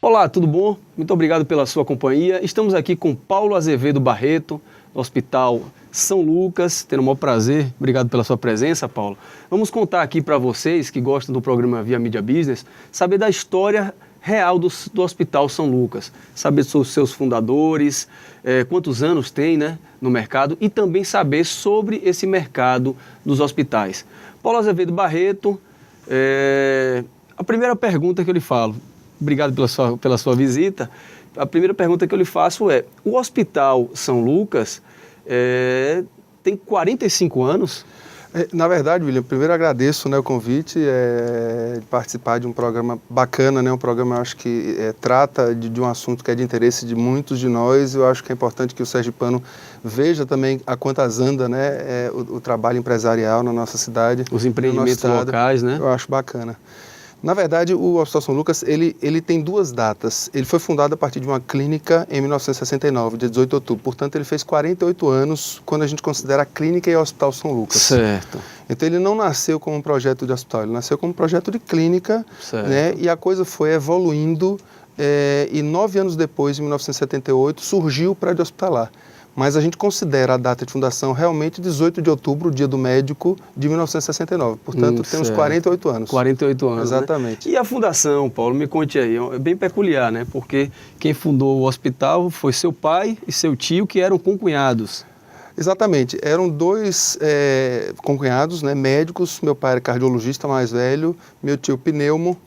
Olá, tudo bom? Muito obrigado pela sua companhia. Estamos aqui com Paulo Azevedo Barreto, do Hospital São Lucas, tendo o maior prazer. Obrigado pela sua presença, Paulo. Vamos contar aqui para vocês que gostam do programa Via Mídia Business, saber da história real do Hospital São Lucas, saber sobre os seus fundadores, quantos anos tem, né, no mercado e também saber sobre esse mercado dos hospitais. Paulo Azevedo Barreto, a primeira pergunta que eu lhe falo, obrigado pela sua visita, a primeira pergunta que eu lhe faço é, o Hospital São Lucas tem 45 anos? Na verdade, William, primeiro agradeço, né, o convite de participar de um programa bacana, né, um programa, eu acho que trata de um assunto que é de interesse de muitos de nós. Eu acho que é importante que o sergipano veja também a quantas anda, né, o trabalho empresarial na nossa cidade. Os empreendimentos locais, né? Eu acho bacana. Na verdade, o Hospital São Lucas, ele tem duas datas. Ele foi fundado a partir de uma clínica em 1969, dia 18 de outubro. Portanto, ele fez 48 anos quando a gente considera a clínica e o Hospital São Lucas. Certo. Então, ele não nasceu como um projeto de hospital, ele nasceu como um projeto de clínica, né? E a coisa foi evoluindo e 9 anos depois, em 1978, surgiu o prédio hospitalar. Mas a gente considera a data de fundação realmente 18 de outubro, o dia do médico, de 1969. Portanto, temos 48 anos. 48 anos, exatamente. Né? E a fundação, Paulo, me conte aí, é bem peculiar, né? Porque quem fundou o hospital foi seu pai e seu tio, que eram concunhados. Exatamente. Eram dois concunhados, né, médicos. Meu pai era cardiologista mais velho, meu tio pneumo.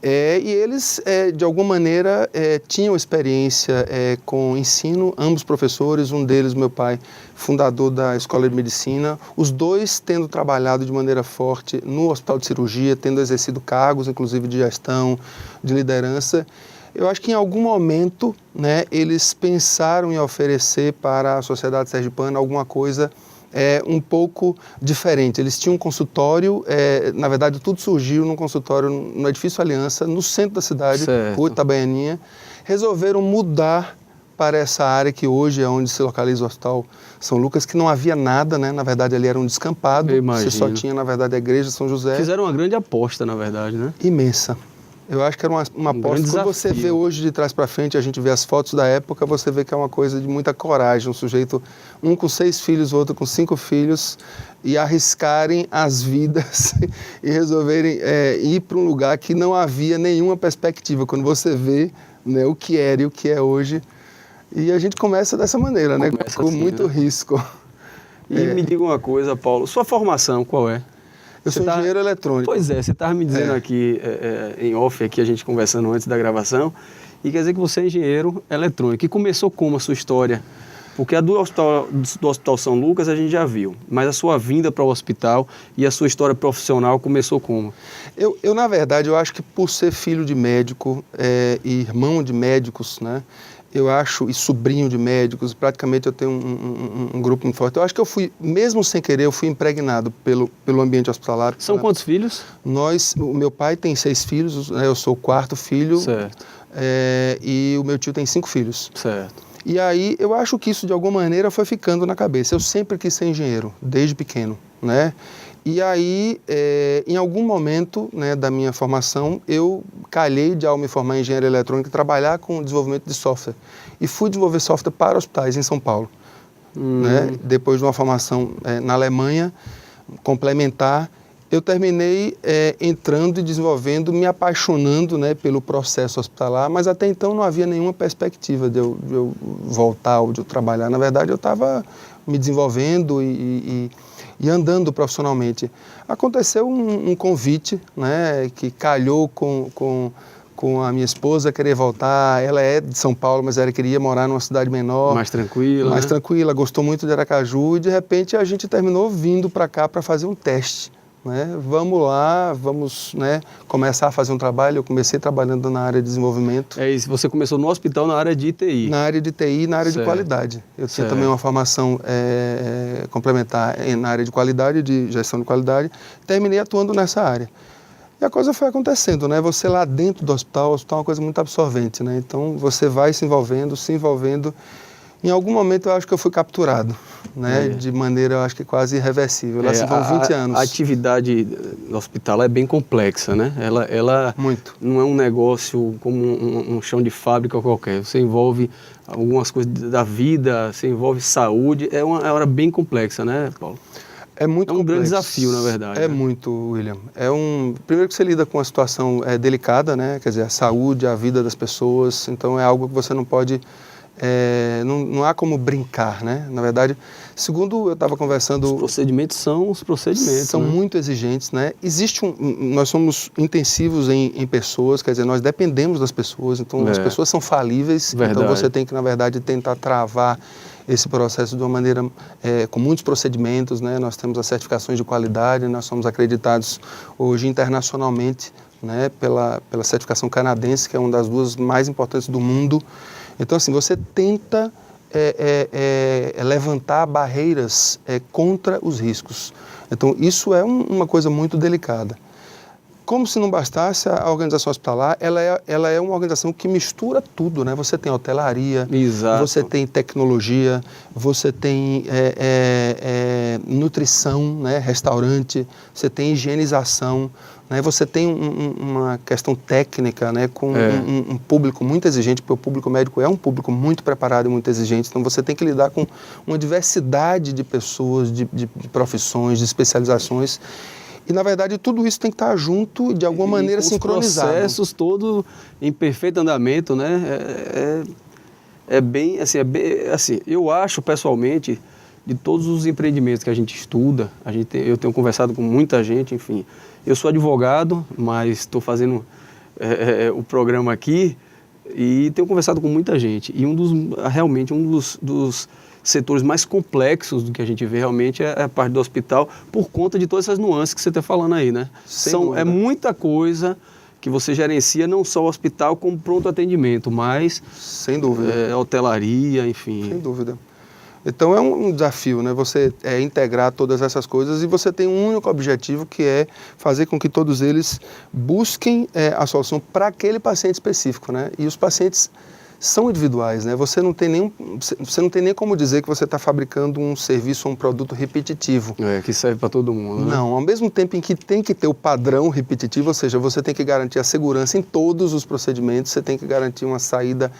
E eles, de alguma maneira, tinham experiência com ensino, ambos professores, um deles, meu pai, fundador da Escola de Medicina, os dois tendo trabalhado de maneira forte no Hospital de Cirurgia, tendo exercido cargos, inclusive de gestão, de liderança. Eu acho que em algum momento, né, eles pensaram em oferecer para a sociedade sergipana alguma coisa um pouco diferente. Eles tinham um consultório, na verdade tudo surgiu num consultório no Edifício Aliança, no centro da cidade, Rua Itabaianinha. Resolveram mudar para essa área que hoje é onde se localiza o Hospital São Lucas, que não havia nada, né? Na verdade ali era um descampado, você só tinha na verdade a igreja de São José. Fizeram uma grande aposta, na verdade, né? Imensa. Eu acho que era uma aposta. Quando você vê hoje de trás para frente, a gente vê as fotos da época, você vê que é uma coisa de muita coragem. Um sujeito, um com 6 filhos, outro com 5 filhos, e arriscarem as vidas e resolverem ir para um lugar que não havia nenhuma perspectiva. Quando você vê, né, o que era e o que é hoje. E a gente começa dessa maneira, né? Com assim, muito risco. E me diga uma coisa, Paulo, sua formação qual é? Eu sou engenheiro eletrônico. Pois é, você estava me dizendo aqui, em off, aqui a gente conversando antes da gravação, e quer dizer que você é engenheiro eletrônico. E começou como a sua história? Porque a do Hospital São Lucas a gente já viu, mas a sua vinda para o hospital e a sua história profissional começou como? Eu na verdade, eu acho que por ser filho de médico e irmão de médicos, né? Eu acho, e sobrinho de médicos, praticamente eu tenho um grupo muito forte. Eu acho que eu fui, mesmo sem querer, eu fui impregnado pelo ambiente hospitalar. São quantos filhos? O meu pai tem 6 filhos, né, eu sou o 4º filho. Certo. E o meu tio tem 5 filhos. Certo. E aí eu acho que isso de alguma maneira foi ficando na cabeça. Eu sempre quis ser engenheiro, desde pequeno, né? E aí, em algum momento, né, da minha formação, eu calhei de, ao me formar em engenharia eletrônica, trabalhar com desenvolvimento de software. E fui desenvolver software para hospitais em São Paulo. Né? Depois de uma formação na Alemanha, complementar, eu terminei entrando e desenvolvendo, me apaixonando, né, pelo processo hospitalar, mas até então não havia nenhuma perspectiva de eu voltar ou de eu trabalhar. Na verdade, eu estava me desenvolvendo e andando profissionalmente. Aconteceu um convite, né, que calhou com a minha esposa querer voltar. Ela é de São Paulo, mas ela queria morar numa cidade menor. Mais tranquila. Mais tranquila, gostou muito de Aracaju e de repente a gente terminou vindo para cá para fazer um teste. Né? Vamos lá, vamos, né, começar a fazer um trabalho. Eu comecei trabalhando na área de desenvolvimento. É isso, você começou no hospital na área de TI. Na área de TI e na área de qualidade. Eu tinha também uma formação complementar na área de qualidade, de gestão de qualidade. Terminei atuando nessa área. E a coisa foi acontecendo, né? Você lá dentro do hospital, o hospital é uma coisa muito absorvente, né? Então você vai se envolvendo. Em algum momento eu acho que eu fui capturado, né? De maneira, eu acho que quase irreversível. Lá se vão 20 anos. A atividade do hospital é bem complexa, né? Ela Muito. não é um negócio como um chão de fábrica qualquer. Você envolve algumas coisas da vida, você envolve saúde. É uma hora bem complexa, né, Paulo? É muito complexo. Grande desafio, na verdade. É né? muito, William. Primeiro que você lida com uma situação delicada, né? Quer dizer, a saúde, a vida das pessoas. Então é algo que você não pode... não há como brincar, né? Na verdade, segundo eu estava conversando... Os procedimentos são os procedimentos, São né? muito exigentes, né? Nós somos intensivos em pessoas, quer dizer, nós dependemos das pessoas, então as pessoas são falíveis, Verdade. então você tem que, na verdade, tentar travar esse processo de uma maneira, com muitos procedimentos, né? Nós temos as certificações de qualidade, nós somos acreditados hoje internacionalmente, né? Pela certificação canadense, que é uma das duas mais importantes do mundo. Então, assim, você tenta levantar barreiras contra os riscos. Então, isso é uma coisa muito delicada. Como se não bastasse, a organização hospitalar, ela é uma organização que mistura tudo, né? Você tem hotelaria, Exato. você tem tecnologia, você tem nutrição, né? Restaurante, você tem higienização, né? Você tem uma questão técnica, né? Com um público muito exigente, porque o público médico é um público muito preparado e muito exigente, então você tem que lidar com uma diversidade de pessoas, de profissões, de especializações. E, na verdade, tudo isso tem que estar junto e, de alguma maneira, sincronizado. Os processos todos em perfeito andamento, né? É bem, assim, eu acho, pessoalmente, de todos os empreendimentos que a gente estuda, eu tenho conversado com muita gente, enfim. Eu sou advogado, mas estou fazendo o programa aqui e tenho conversado com muita gente. E realmente, um dos setores mais complexos do que a gente vê realmente é a parte do hospital, por conta de todas essas nuances que você está falando aí, né? É muita coisa que você gerencia, não só o hospital como pronto atendimento, mas... Sem dúvida. Hotelaria, enfim. Sem dúvida. Então é um desafio, né? Você integrar todas essas coisas e você tem um único objetivo, que é fazer com que todos eles busquem a solução para aquele paciente específico, né? E os pacientes são individuais, né? Você não tem nem como dizer que você está fabricando um serviço ou um produto repetitivo. Que serve para todo mundo, né? Não, ao mesmo tempo em que tem que ter o padrão repetitivo, ou seja, você tem que garantir a segurança em todos os procedimentos, você tem que garantir uma saída,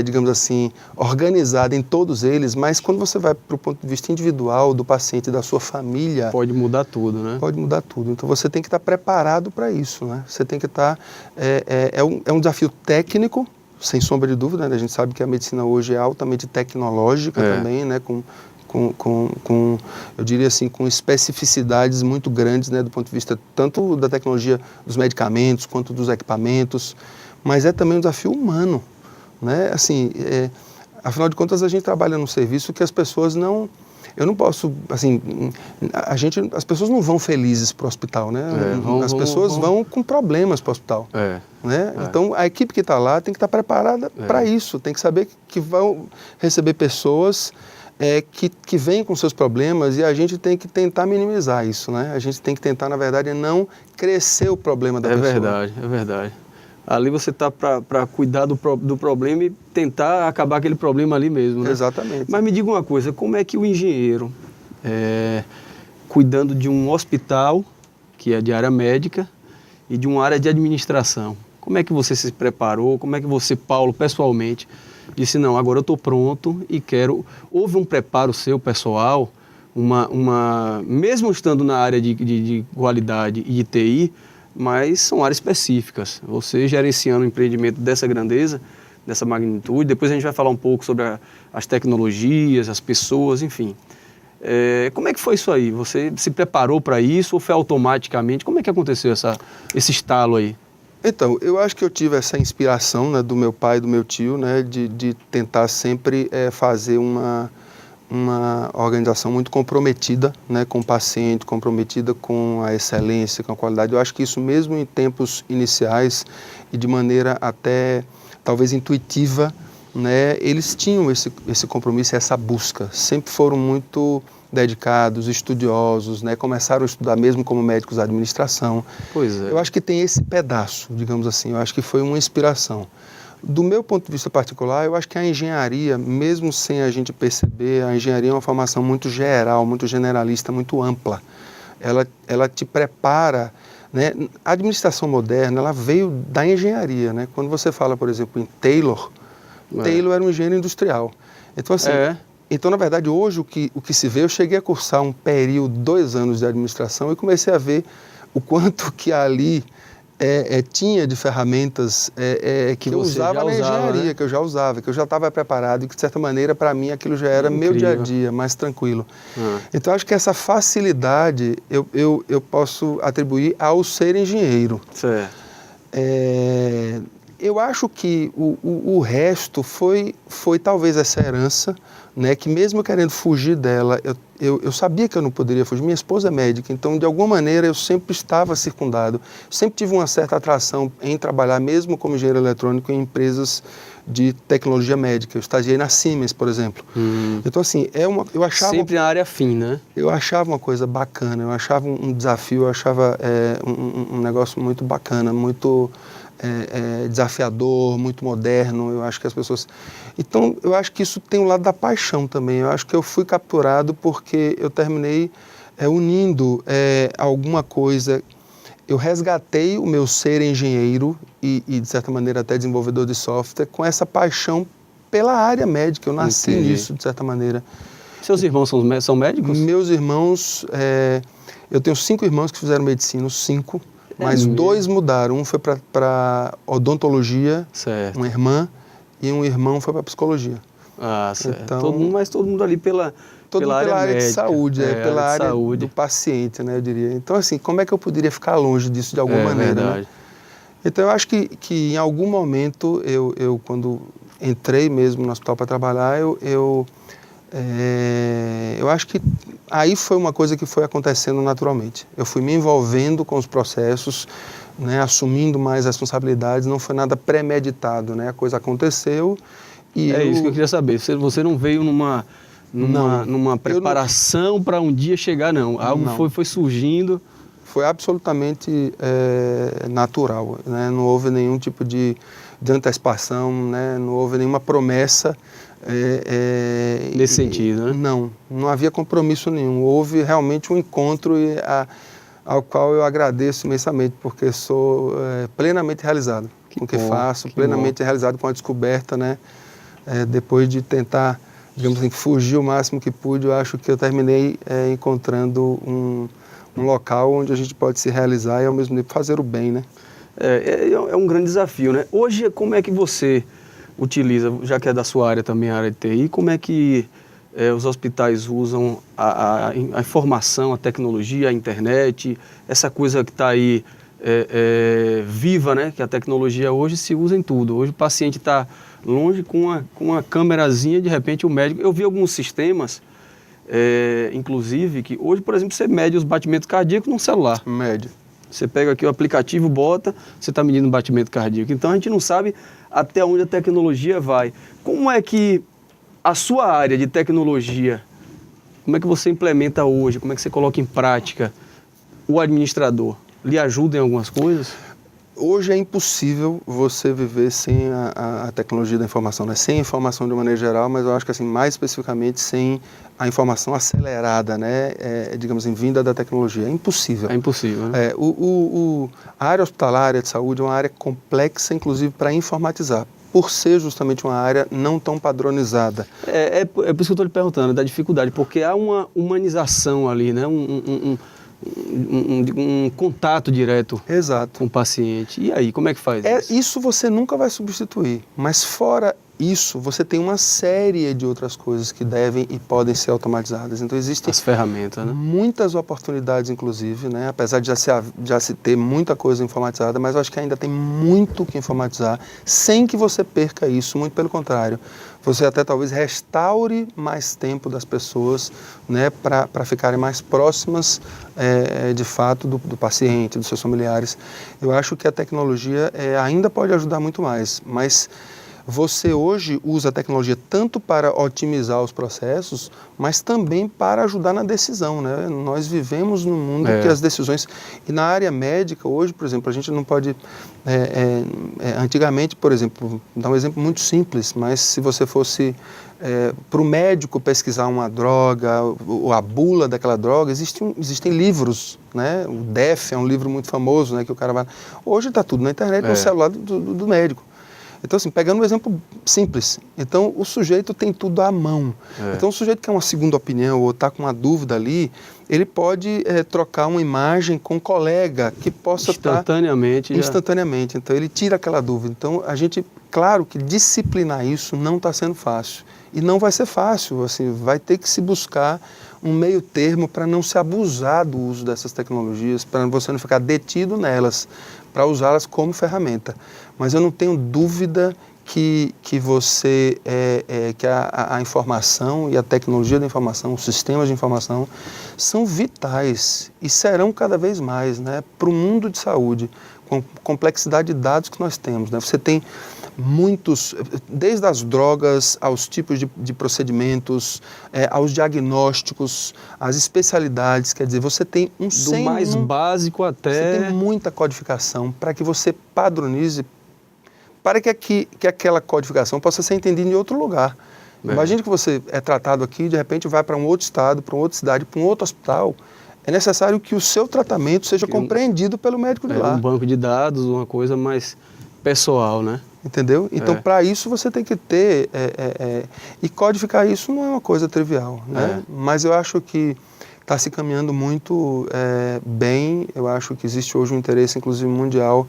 digamos assim, organizada em todos eles, mas quando você vai para o ponto de vista individual do paciente, da sua família... Pode mudar tudo, né? Pode mudar tudo. Então você tem que estar preparado para isso, né? Você tem que estar... É um desafio técnico, sem sombra de dúvida, né? A gente sabe que a medicina hoje é altamente tecnológica também, né? Eu diria assim, com especificidades muito grandes, né? Do ponto de vista tanto da tecnologia dos medicamentos, quanto dos equipamentos, mas é também um desafio humano, né? Assim, afinal de contas, a gente trabalha num serviço que as pessoas não... Eu não posso, assim, as pessoas não vão felizes para o hospital, né? As pessoas vão com problemas para o hospital. Né? Então, a equipe que está lá tem que estar preparada para isso, tem que saber que vão receber pessoas que vêm com seus problemas, e a gente tem que tentar minimizar isso, né? A gente tem que tentar, na verdade, não crescer o problema da pessoa. É verdade. Ali você está para cuidar do problema e tentar acabar aquele problema ali mesmo, né? Exatamente. Mas me diga uma coisa, como é que o engenheiro, cuidando de um hospital, que é de área médica, e de uma área de administração, como é que você se preparou? Como é que você, Paulo, pessoalmente, disse, não, agora eu estou pronto e quero... Houve um preparo seu, pessoal, mesmo estando na área de qualidade e de TI, mas são áreas específicas. Você gerenciando um empreendimento dessa grandeza, dessa magnitude, depois a gente vai falar um pouco sobre as tecnologias, as pessoas, enfim. Como é que foi isso aí? Você se preparou para isso ou foi automaticamente? Como é que aconteceu esse estalo aí? Então, eu acho que eu tive essa inspiração, né, do meu pai e do meu tio, né, de tentar sempre fazer uma organização muito comprometida, né, com o paciente, comprometida com a excelência, com a qualidade. Eu acho que isso mesmo em tempos iniciais e de maneira até talvez intuitiva, né, eles tinham esse compromisso, essa busca. Sempre foram muito dedicados, estudiosos, né, começaram a estudar mesmo como médicos da administração. Pois é. Eu acho que tem esse pedaço, digamos assim, eu acho que foi uma inspiração. Do meu ponto de vista particular, eu acho que a engenharia, mesmo sem a gente perceber, a engenharia é uma formação muito geral, muito generalista, muito ampla. Ela te prepara, né? A administração moderna, ela veio da engenharia, né? Quando você fala, por exemplo, em Taylor, Taylor era um engenheiro industrial. Então, assim, então, na verdade, hoje o que se vê, eu cheguei a cursar um período, 2 anos de administração e comecei a ver o quanto que ali tinha de ferramentas que eu usava na engenharia, né? Que eu já usava, que eu já estava preparado e que, de certa maneira, para mim, aquilo já era meu dia a dia, mais tranquilo. Então, acho que essa facilidade eu posso atribuir ao ser engenheiro. Certo. Eu acho que o resto foi talvez essa herança, né, que mesmo querendo fugir dela, eu sabia que eu não poderia fugir. Minha esposa é médica, então de alguma maneira eu sempre estava circundado. Sempre tive uma certa atração em trabalhar, mesmo como engenheiro eletrônico, em empresas de tecnologia médica. Eu estagiei na Siemens, por exemplo. Então, assim, eu achava... Sempre na área fim, né? Eu achava uma coisa bacana, eu achava um desafio, eu achava um negócio muito bacana, muito... desafiador, muito moderno. Eu acho que as pessoas... Então, eu acho que isso tem um lado da paixão também. Eu acho que eu fui capturado porque eu terminei unindo alguma coisa. Eu resgatei o meu ser engenheiro e, de certa maneira, até desenvolvedor de software com essa paixão pela área médica. Eu nasci nisso, de certa maneira. Seus irmãos são médicos? Meus irmãos... eu tenho 5 irmãos que fizeram medicina, 5. Mas 2 mudaram. Um foi para odontologia, certo, uma irmã, e um irmão foi para psicologia. Ah, certo. Então, todo mundo ali pela área médica, de saúde, pela área do paciente, né, eu diria. Então, assim, como é que eu poderia ficar longe disso de alguma maneira? Né? Então, eu acho que em algum momento, eu quando entrei mesmo no hospital para trabalhar, eu acho que aí foi uma coisa que foi acontecendo naturalmente. Eu fui me envolvendo com os processos, né, assumindo mais responsabilidades, não foi nada premeditado, né? A coisa aconteceu e isso que eu queria saber. Você não veio numa preparação para um dia chegar, não. Algo foi surgindo. Foi absolutamente natural, né? Não houve nenhum tipo de antecipação, né? Não houve nenhuma promessa. Nesse sentido, né? Não havia compromisso nenhum. Houve realmente um encontro ao qual eu agradeço imensamente, porque sou plenamente realizado com o que faço, plenamente realizado com a descoberta, né? Depois de tentar, digamos assim, fugir o máximo que pude, eu acho que eu terminei encontrando um local onde a gente pode se realizar e ao mesmo tempo fazer o bem, né? É um grande desafio, né? Hoje, como é que você utiliza, já que é da sua área também, a área de TI, como é que os hospitais usam a informação, a tecnologia, a internet, essa coisa que está aí viva, né? Que a tecnologia hoje se usa em tudo. Hoje o paciente está longe com uma câmerazinha, de repente o médico... Eu vi alguns sistemas, inclusive, que hoje, por exemplo, você mede os batimentos cardíacos num celular. Mede. Você pega aqui o aplicativo, bota, você está medindo o batimento cardíaco. Então a gente não sabe até onde a tecnologia vai. Como é que a sua área de tecnologia, como é que você implementa hoje, como é que você coloca em prática o administrador? Lhe ajuda em algumas coisas? Hoje é impossível você viver sem a tecnologia da informação, né? Sem a informação de uma maneira geral, mas eu acho que assim, mais especificamente sem a informação acelerada, né? Digamos assim, vinda da tecnologia. É impossível. É impossível, né? A área hospitalar, a área de saúde, é uma área complexa, inclusive, para informatizar, por ser justamente uma área não tão padronizada. É por isso que eu estou lhe perguntando, da dificuldade, porque há uma humanização ali, né? Um contato direto. Exato. Com o paciente. E aí, como é que faz isso? Isso você nunca vai substituir, mas fora isso, você tem uma série de outras coisas que devem e podem ser automatizadas. Então, existem as ferramentas, né? Muitas oportunidades, inclusive, né? Apesar de já se ter muita coisa informatizada, mas eu acho que ainda tem muito que informatizar, sem que você perca isso, muito pelo contrário. Você até talvez restaure mais tempo das pessoas, né, para ficarem mais próximas, de fato, do paciente, dos seus familiares. Eu acho que a tecnologia ainda pode ajudar muito mais, mas você hoje usa a tecnologia tanto para otimizar os processos, mas também para ajudar na decisão, né? Nós vivemos num mundo que as decisões... E na área médica, hoje, por exemplo, a gente não pode... antigamente, por exemplo, vou dar um exemplo muito simples, mas se você fosse para o médico pesquisar uma droga, ou a bula daquela droga, existem livros, né? O DEF é um livro muito famoso, né? Que o cara vai... Hoje está tudo na internet, no celular do médico. Então, assim, pegando um exemplo simples, então o sujeito tem tudo à mão. Então, o sujeito que quer uma segunda opinião ou está com uma dúvida ali, ele pode trocar uma imagem com um colega que possa instantaneamente. Instantaneamente. Então, ele tira aquela dúvida. Então, a gente, claro que disciplinar isso não está sendo fácil. E não vai ser fácil, assim, vai ter que se buscar um meio termo para não se abusar do uso dessas tecnologias, para você não ficar detido nelas, para usá-las como ferramenta. Mas eu não tenho dúvida que a informação e a tecnologia da informação, os sistemas de informação, são vitais e serão cada vez mais, né, para o mundo de saúde, com a complexidade de dados que nós temos, né? Você tem muitos, desde as drogas, aos tipos de procedimentos, aos diagnósticos, às especialidades, quer dizer, você tem do mais básico até... Você tem muita codificação para que você padronize, para que aquela codificação possa ser entendida em outro lugar. Imagine que você é tratado aqui e de repente vai para um outro estado, para uma outra cidade, para um outro hospital. É necessário que o seu tratamento seja compreendido pelo médico de lá. Um banco de dados, uma coisa mais pessoal, né? Entendeu? Então, para isso, você tem que ter... e codificar isso não é uma coisa trivial, né? Mas eu acho que está se caminhando muito bem. Eu acho que existe hoje um interesse, inclusive mundial,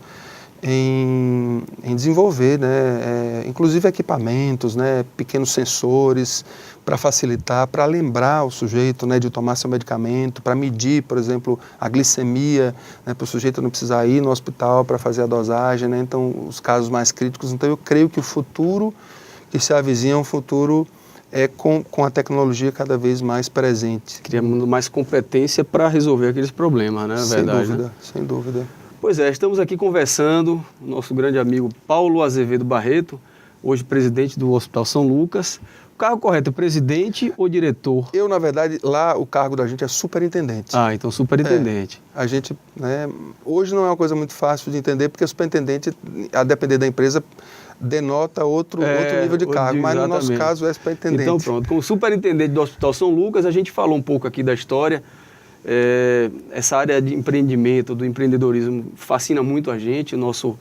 em desenvolver, né? Inclusive equipamentos, né? Pequenos sensores para facilitar, para lembrar o sujeito, né, de tomar seu medicamento, para medir, por exemplo, a glicemia, né, para o sujeito não precisar ir no hospital para fazer a dosagem, né? Então, os casos mais críticos. Então, eu creio que o futuro que se avizinha é um futuro com a tecnologia cada vez mais presente. Criando mais competência para resolver aqueles problemas, né? Sem verdade, dúvida, né? Sem dúvida. Pois é, estamos aqui conversando, nosso grande amigo Paulo Azevedo Barreto, hoje presidente do Hospital São Lucas. O cargo correto é presidente ou diretor? Eu, na verdade, lá o cargo da gente é superintendente. Ah, então superintendente. A gente, né, hoje não é uma coisa muito fácil de entender, porque superintendente, a depender da empresa, denota outro nível de cargo, mas no nosso caso é superintendente. Então pronto, como superintendente do Hospital São Lucas, a gente falou um pouco aqui da história. Essa área de empreendimento, do empreendedorismo, fascina muito a gente, o nosso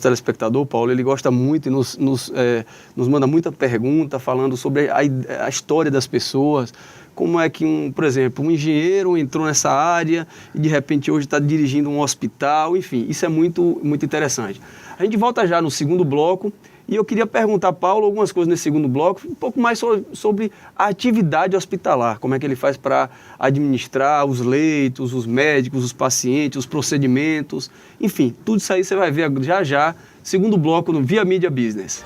telespectador, Paulo, ele gosta muito e nos manda muita pergunta falando sobre a história das pessoas, como é que, por exemplo, um engenheiro entrou nessa área e de repente hoje está dirigindo um hospital, enfim, isso é muito, muito interessante. A gente volta já no segundo bloco e eu queria perguntar a Paulo algumas coisas nesse segundo bloco, um pouco mais sobre a atividade hospitalar, como é que ele faz para administrar os leitos, os médicos, os pacientes, os procedimentos, enfim, tudo isso aí você vai ver já, segundo bloco no Via Mídia Business.